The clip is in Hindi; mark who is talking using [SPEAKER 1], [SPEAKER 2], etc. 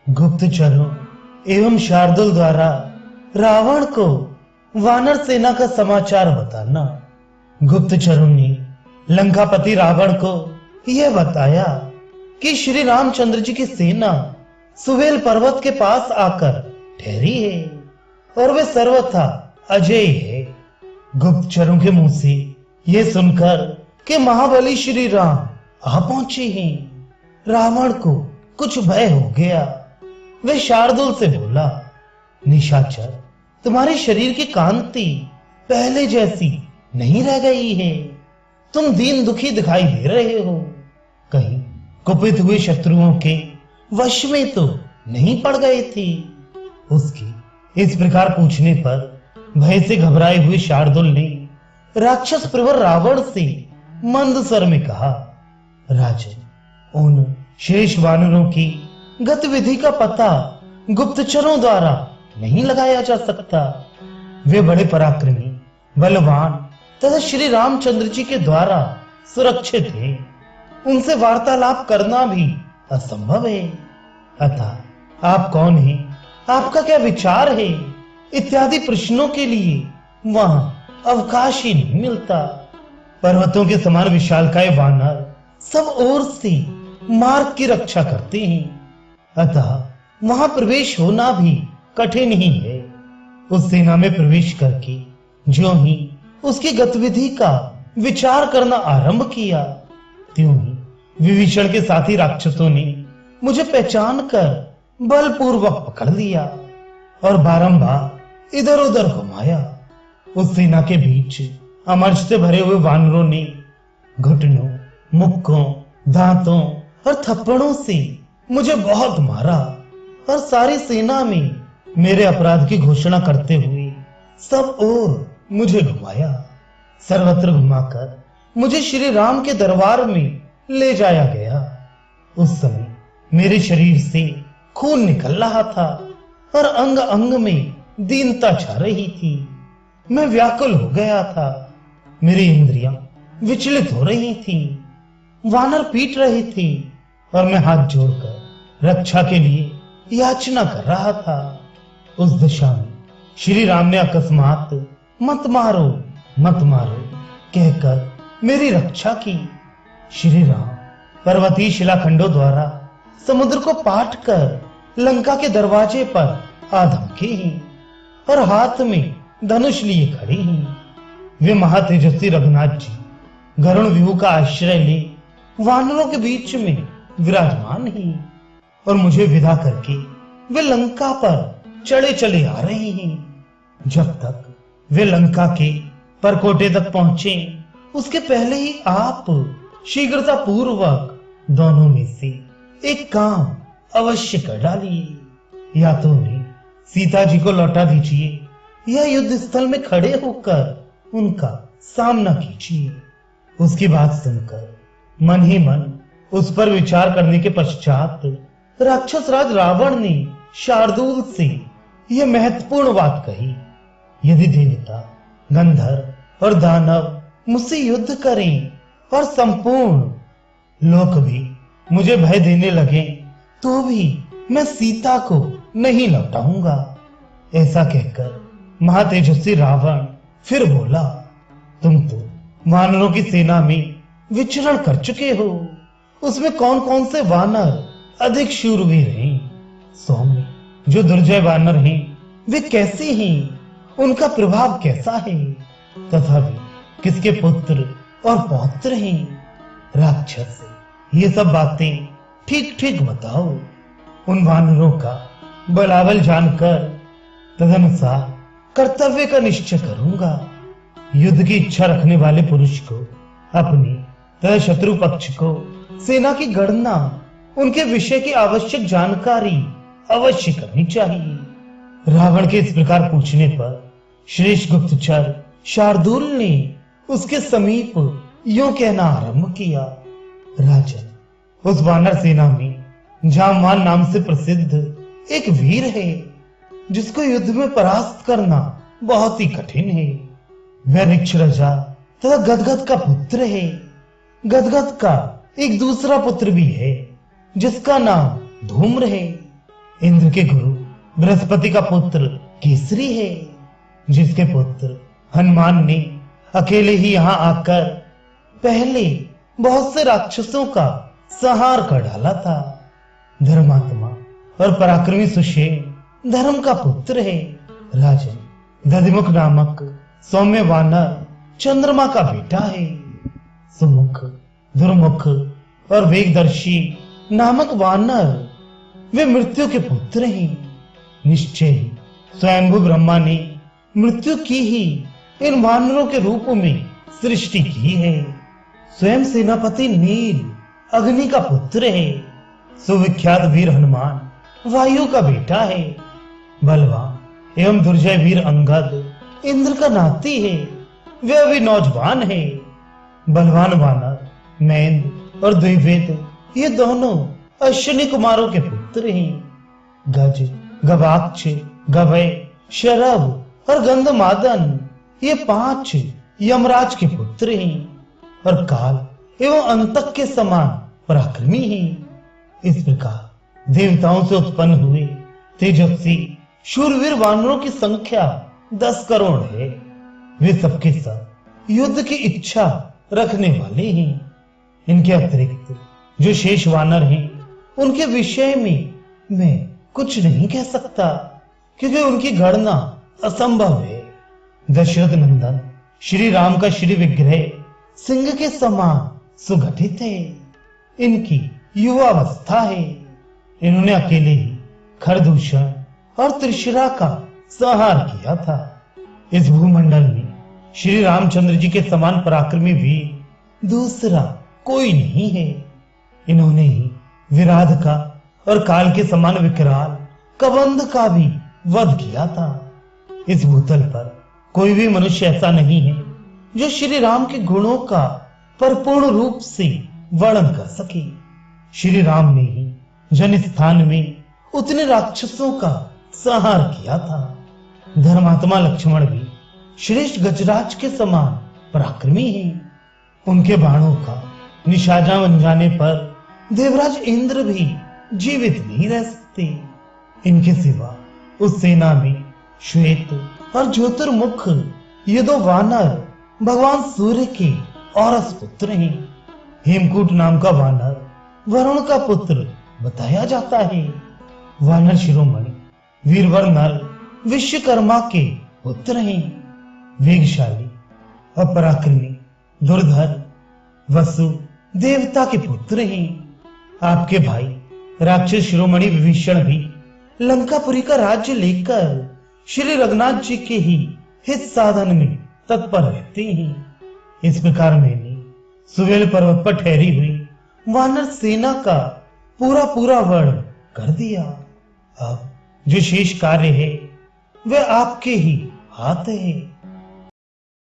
[SPEAKER 1] गुप्तचरों एवं शार्दुल द्वारा रावण को वानर सेना का समाचार बताना। गुप्तचरों ने लंकापति रावण को यह बताया कि श्री रामचंद्र जी की सेना सुवेल पर्वत के पास आकर ठहरी है और वे सर्वथा अजय है। गुप्तचरों के मुंह से यह सुनकर कि महाबली श्री राम आ पहुंचे हैं, रावण को कुछ भय हो गया। वे शार्दुल से बोला, निशाचर, तुम्हारे शरीर की कांति पहले जैसी नहीं रह गई है। तुम दीन दुखी दिखाई दे रहे हो। कहीं कुपित हुए शत्रुओं के वश में तो नहीं पड़ गए थे। उसकी इस प्रकार पूछने पर भय से घबराए हुए शार्दुल ने राक्षस प्रवर रावण से मंद स्वर में कहा, राजन, उन शेष वानरों की गतिविधि का पता गुप्तचरों द्वारा नहीं लगाया जा सकता। वे बड़े पराक्रमी, बलवान तथा श्री रामचंद्र जी के द्वारा सुरक्षित हैं। उनसे वार्तालाप करना भी असंभव है। अतः आप कौन हैं, आपका क्या विचार है, इत्यादि प्रश्नों के लिए वहां अवकाश ही नहीं मिलता। पर्वतों के समान विशालकाय वानर सब ओर से मार्ग की रक्षा करते हैं, अतः वहां प्रवेश होना भी कठिन ही है। उस सेना में प्रवेश करके ज्यों ही उसकी गतिविधि का विचार करना आरंभ किया, त्यों ही विभीषण के साथी राक्षसों ने मुझे पहचान कर बलपूर्वक पकड़ लिया और बारंबार इधर उधर घुमाया। उस सेना के बीच अमर्ष से भरे हुए वानरों ने घुटनों, मुक्कों, दांतों और थप्पड़ों से मुझे बहुत मारा और सारी सेना में मेरे अपराध की घोषणा करते हुए सब ओर मुझे घुमाया। सर्वत्र घुमाकर मुझे श्री राम के दरबार में ले जाया गया। उस समय मेरे शरीर से खून निकल रहा था और अंग अंग में दीनता छा रही थी। मैं व्याकुल हो गया था, मेरी इंद्रियां विचलित हो रही थी, वानर पीट रहे थे और मैं हाथ जोड़कर रक्षा के लिए याचना कर रहा था। उस दशा में श्री राम ने अकस्मात मत मारो मत मारो कहकर मेरी रक्षा की। श्री राम पर्वतीय शिलाखंडों द्वारा समुद्र को पाट कर लंका के दरवाजे पर आ धमके हैं और हाथ में धनुष लिए खड़े हैं। वे महातेजस्वी रघुनाथ जी गरुण व्यूह का आश्रय ले वानरों के बीच में विराजमान हैं और मुझे विदा करके वे लंका पर चढ़े चले आ रहे हैं। जब तक वे लंका के परकोटे तक पहुंचे, उसके पहले ही आप शीघ्रता पूर्वक दोनों में से एक काम अवश्य कर डालिए। या तो उन्हें सीता जी को लौटा दीजिए या युद्ध स्थल में खड़े होकर उनका सामना कीजिए। उसकी बात सुनकर मन ही मन उस पर विचार करने के पश्चात राक्षस राज रावण ने शार्दुल से यह महत्वपूर्ण बात कही, यदि देवता, गंधर्व और दानव मुझसे युद्ध करें और संपूर्ण लोक भी मुझे भय देने लगे, तो भी मैं सीता को नहीं लौटाऊंगा। ऐसा कहकर महातेजस्वी रावण फिर बोला, तुम तो वानरों की सेना में विचरण कर चुके हो। उसमें कौन कौन से वानर अधिक शूरवीर हैं? सौम्य जो दुर्जय वानर हैं वे कैसे हैं? उनका प्रभाव कैसा है? तथा वे किसके पुत्र और पौत्र हैं? राक्षस, ये सब बातें ठीक ठीक बताओ। उन वानरों का बलाबल जानकर तदनुसार कर्तव्य का निश्चय करूंगा। युद्ध की इच्छा रखने वाले पुरुष को अपने तथा शत्रु पक्ष को सेना की गणना, उनके विषय की आवश्यक जानकारी अवश्य करनी चाहिए। रावण के इस प्रकार पूछने पर श्रेष्ठ गुप्तचर शार्दुल ने उसके समीप यूं कहना आरंभ किया, राजन, उस वानर सेना में जामवान नाम से प्रसिद्ध एक वीर है जिसको युद्ध में परास्त करना बहुत ही कठिन है। वह ऋक्ष राजा तथा गदगद का पुत्र है। गदगद का एक दूसरा पुत्र भी है जिसका नाम धूम्र है। इंद्र के गुरु बृहस्पति का पुत्र केसरी है, जिसके पुत्र हनुमान ने अकेले ही यहाँ आकर पहले बहुत से राक्षसों का संहार कर डाला था। धर्मात्मा और पराक्रमी सुषेण धर्म का पुत्र है। राजन, दधिमुख नामक सौम्य वानर चंद्रमा का बेटा है। सुमुख, दुर्मुख और वेगदर्शी नामक वानर वे मृत्यु के पुत्र हैं। निश्चय ही स्वयंभू ब्रह्मा ने मृत्यु की ही इन वानरों के रूप में सृष्टि की है। स्वयं सेनापति नील अग्नि का पुत्र है। सुविख्यात वीर हनुमान वायु का बेटा है। बलवान एवं दुर्जय वीर अंगद इंद्र का नाती है। वे अभी नौजवान है। बलवान वानर नैंद और द्विवेद ये दोनों अश्विनी कुमारों के पुत्र हैं। गज, गवाक्ष, गवय, शरभ और गंधमादन ये 5 यमराज के पुत्र हैं और काल एवं अंतक के समान पराक्रमी हैं। इस प्रकार देवताओं से उत्पन्न हुए तेजस्वी शूरवीर वानरों की संख्या 10 करोड़ है। वे सबके सब युद्ध की इच्छा रखने वाले हैं। इनके अतिरिक्त जो शेष वानर हैं उनके विषय में मैं कुछ नहीं कह सकता, क्योंकि उनकी गणना असंभव है। दशरथ नंदन श्री राम का श्री विग्रह सिंह के समान सुगठित है। इनकी युवावस्था है। इन्होंने अकेले ही खरदूषण और त्रिशिरा का संहार किया था। इस भूमंडल में श्री रामचंद्र जी के समान पराक्रमी वीर दूसरा कोई नहीं है। इन्होंने ही विराध का और काल के समान विकराल कबंध का भी वध किया था। इस भूतल पर कोई भी मनुष्य ऐसा नहीं है जो श्री राम के गुणों का परिपूर्ण रूप से वर्णन कर सके। श्री राम ने ही जन स्थान में उतने राक्षसों का संहार किया था। धर्मात्मा लक्ष्मण भी श्रेष्ठ गजराज के समान पराक्रमी हैं। उनके बाणों का निशाना बन जाने पर देवराज इंद्र भी जीवित नहीं रह सकते। इनके सिवा उस सेना में श्वेत और ज्योतिर्मुख ये 2 वानर भगवान सूर्य के औरस पुत्र हैं। हेमकूट नाम का वानर वरुण का पुत्र बताया जाता है। वानर शिरोमणि वीरवर नल विश्वकर्मा के पुत्र हैं। वेगशाली और पराक्रमी दुर्धर वसु देवता के पुत्र हैं। आपके भाई राक्षस शिरोमणि विभीषण भी लंकापुरी का राज्य लेकर श्री रघुनाथ जी के ही हित साधन में तत्पर रहते हैं। इस प्रकार मैंने सुवेल पर्वत पर ठहरी हुई वानर सेना का पूरा वर्णन कर दिया। अब जो शेष कार्य है वह आपके ही हाथ है।